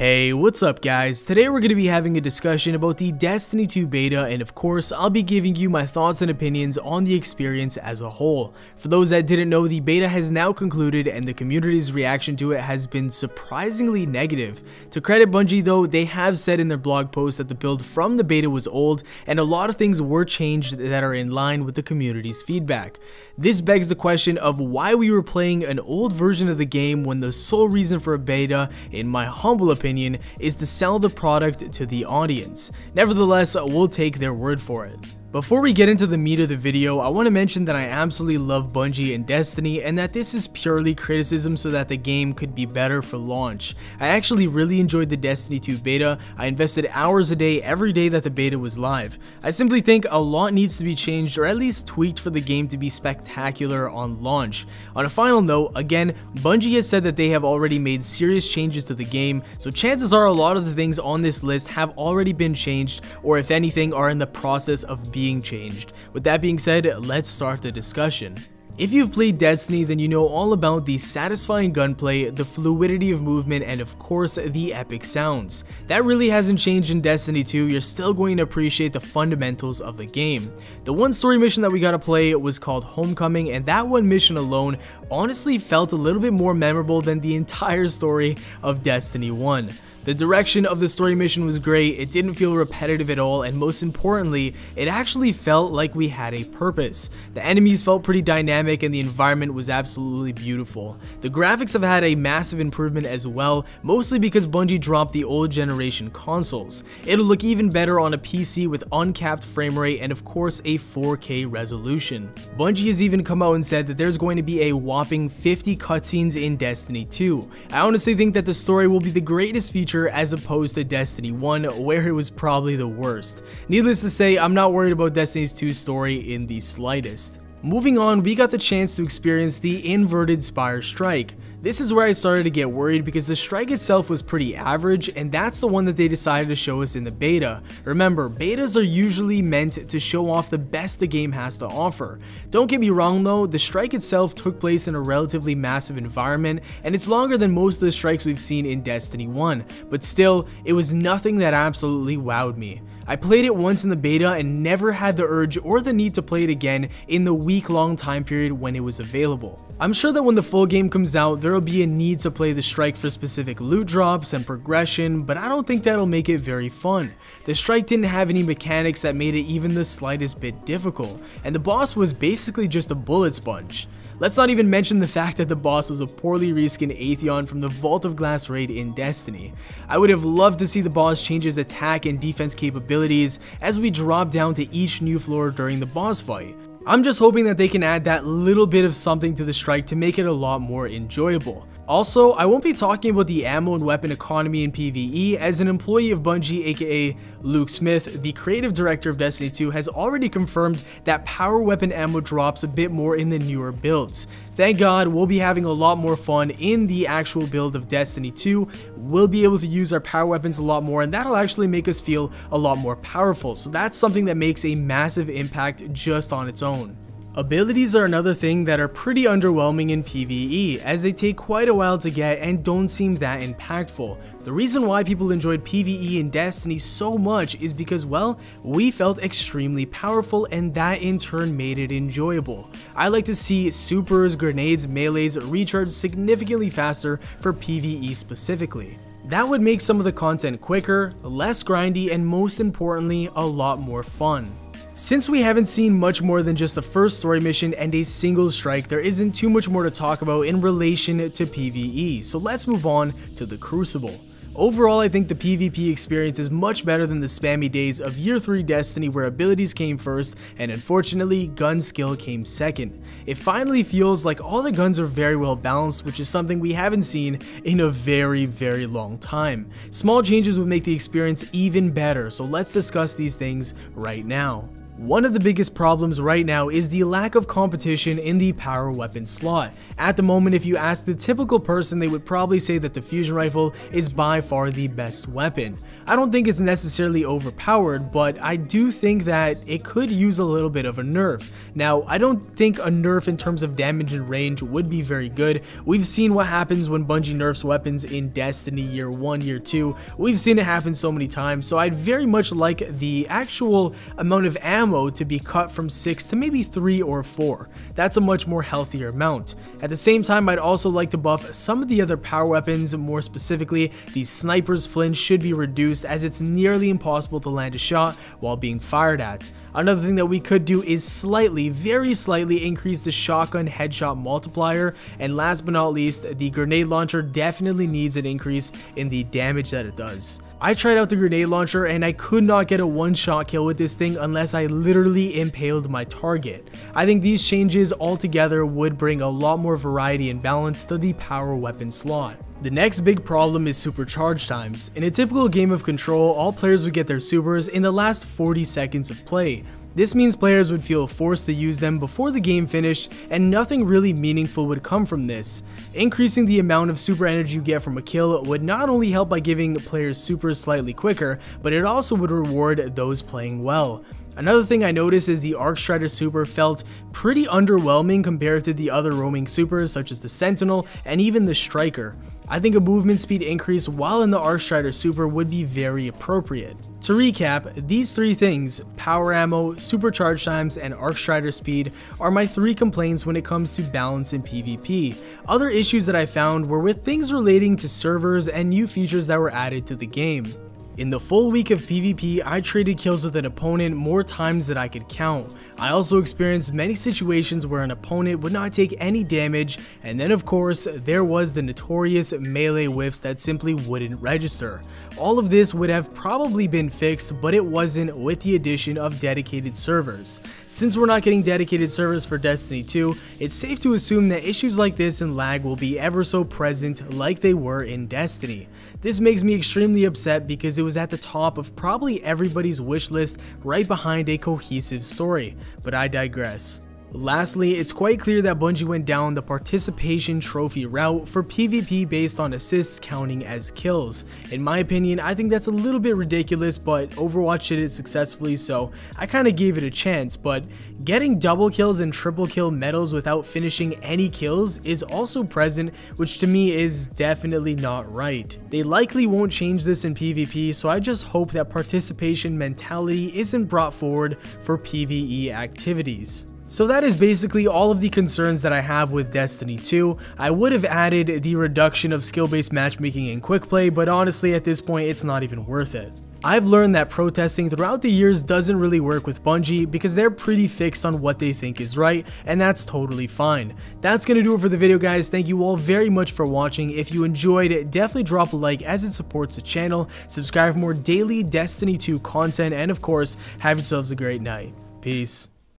Hey, what's up guys? Today we're going to be having a discussion about the Destiny 2 beta, and of course I'll be giving you my thoughts and opinions on the experience as a whole. For those that didn't know, the beta has now concluded and the community's reaction to it has been surprisingly negative. To credit Bungie though, they have said in their blog post that the build from the beta was old and a lot of things were changed that are in line with the community's feedback. This begs the question of why we were playing an old version of the game when the sole reason for a beta, in my humble opinion, is to sell the product to the audience. Nevertheless, we'll take their word for it. Before we get into the meat of the video, I want to mention that I absolutely love Bungie and Destiny, and that this is purely criticism so that the game could be better for launch. I actually really enjoyed the Destiny 2 beta. I invested hours a day every day that the beta was live. I simply think a lot needs to be changed or at least tweaked for the game to be spectacular on launch. On a final note, again, Bungie has said that they have already made serious changes to the game, so chances are a lot of the things on this list have already been changed, or if anything are in the process of being changed. With that being said, let's start the discussion. If you've played Destiny, then you know all about the satisfying gunplay, the fluidity of movement, and of course the epic sounds. That really hasn't changed in Destiny 2, you're still going to appreciate the fundamentals of the game. The one story mission that we got to play was called Homecoming, and that one mission alone honestly felt a little bit more memorable than the entire story of Destiny 1. The direction of the story mission was great, it didn't feel repetitive at all, and most importantly, it actually felt like we had a purpose. The enemies felt pretty dynamic and the environment was absolutely beautiful. The graphics have had a massive improvement as well, mostly because Bungie dropped the old generation consoles. It'll look even better on a PC with uncapped frame rate and of course a 4K resolution. Bungie has even come out and said that there's going to be a whopping 50 cutscenes in Destiny 2. I honestly think that the story will be the greatest feature as opposed to Destiny 1, where it was probably the worst. Needless to say, I'm not worried about Destiny 2's story in the slightest. Moving on, we got the chance to experience the inverted Spire Strike. This is where I started to get worried because the strike itself was pretty average, and that's the one that they decided to show us in the beta. Remember, betas are usually meant to show off the best the game has to offer. Don't get me wrong though, the strike itself took place in a relatively massive environment, and it's longer than most of the strikes we've seen in Destiny 1, but still, it was nothing that absolutely wowed me. I played it once in the beta and never had the urge or the need to play it again in the week-long time period when it was available. I'm sure that when the full game comes out, there will be a need to play the strike for specific loot drops and progression, but I don't think that'll make it very fun. The strike didn't have any mechanics that made it even the slightest bit difficult, and the boss was basically just a bullet sponge. Let's not even mention the fact that the boss was a poorly reskinned Atheon from the Vault of Glass raid in Destiny. I would have loved to see the boss change his attack and defense capabilities as we drop down to each new floor during the boss fight. I'm just hoping that they can add that little bit of something to the strike to make it a lot more enjoyable. Also, I won't be talking about the ammo and weapon economy in PvE, as an employee of Bungie, aka Luke Smith, the creative director of Destiny 2, has already confirmed that power weapon ammo drops a bit more in the newer builds. Thank God, we'll be having a lot more fun in the actual build of Destiny 2. We'll be able to use our power weapons a lot more, and that'll actually make us feel a lot more powerful. So that's something that makes a massive impact just on its own. Abilities are another thing that are pretty underwhelming in PvE, as they take quite a while to get and don't seem that impactful. The reason why people enjoyed PvE in Destiny so much is because, well, we felt extremely powerful and that in turn made it enjoyable. I like to see supers, grenades, melees recharge significantly faster for PvE specifically. That would make some of the content quicker, less grindy, and most importantly, a lot more fun. Since we haven't seen much more than just the first story mission and a single strike, there isn't too much more to talk about in relation to PvE, so let's move on to the Crucible. Overall, I think the PvP experience is much better than the spammy days of Year 3 Destiny where abilities came first and unfortunately gun skill came second. It finally feels like all the guns are very well balanced, which is something we haven't seen in a very long time. Small changes would make the experience even better, so let's discuss these things right now. One of the biggest problems right now is the lack of competition in the power weapon slot. At the moment, if you ask the typical person, they would probably say that the fusion rifle is by far the best weapon. I don't think it's necessarily overpowered, but I do think that it could use a little bit of a nerf. Now, I don't think a nerf in terms of damage and range would be very good. We've seen what happens when Bungie nerfs weapons in Destiny Year 1, Year 2. We've seen it happen so many times, so I'd very much like the actual amount of ammo to be cut from 6 to maybe 3 or 4. That's a much more healthier amount. At the same time, I'd also like to buff some of the other power weapons. More specifically, the sniper's flinch should be reduced, as it's nearly impossible to land a shot while being fired at. Another thing that we could do is very slightly increase the shotgun headshot multiplier, and last but not least, the grenade launcher definitely needs an increase in the damage that it does. I tried out the grenade launcher and I could not get a one-shot kill with this thing unless I literally impaled my target. I think these changes altogether would bring a lot more variety and balance to the power weapon slot. The next big problem is supercharge times. In a typical game of Control, all players would get their supers in the last 40 seconds of play. This means players would feel forced to use them before the game finished, and nothing really meaningful would come from this. Increasing the amount of super energy you get from a kill would not only help by giving players supers slightly quicker, but it also would reward those playing well. Another thing I noticed is the Arc Strider super felt pretty underwhelming compared to the other roaming supers such as the Sentinel and even the Striker. I think a movement speed increase while in the Arc Strider super would be very appropriate. To recap, these three things, power ammo, supercharge times, and Arc Strider speed, are my three complaints when it comes to balance in PvP. Other issues that I found were with things relating to servers and new features that were added to the game. In the full week of PvP, I traded kills with an opponent more times than I could count. I also experienced many situations where an opponent would not take any damage, and then of course, there was the notorious melee whiffs that simply wouldn't register. All of this would have probably been fixed, but it wasn't with the addition of dedicated servers. Since we're not getting dedicated servers for Destiny 2, it's safe to assume that issues like this and lag will be ever so present like they were in Destiny. This makes me extremely upset because it was at the top of probably everybody's wish list right behind a cohesive story, but I digress. Lastly, it's quite clear that Bungie went down the participation trophy route for PvP based on assists counting as kills. In my opinion, I think that's a little bit ridiculous, but Overwatch did it successfully, so I kinda gave it a chance. But getting double kills and triple kill medals without finishing any kills is also present, which to me is definitely not right. They likely won't change this in PvP, so I just hope that participation mentality isn't brought forward for PvE activities. So that is basically all of the concerns that I have with Destiny 2. I would have added the reduction of skill-based matchmaking in quick play, but honestly at this point it's not even worth it. I've learned that protesting throughout the years doesn't really work with Bungie because they're pretty fixed on what they think is right, and that's totally fine. That's gonna do it for the video, guys. Thank you all very much for watching. If you enjoyed it, definitely drop a like as it supports the channel. Subscribe for more daily Destiny 2 content, and of course, have yourselves a great night. Peace.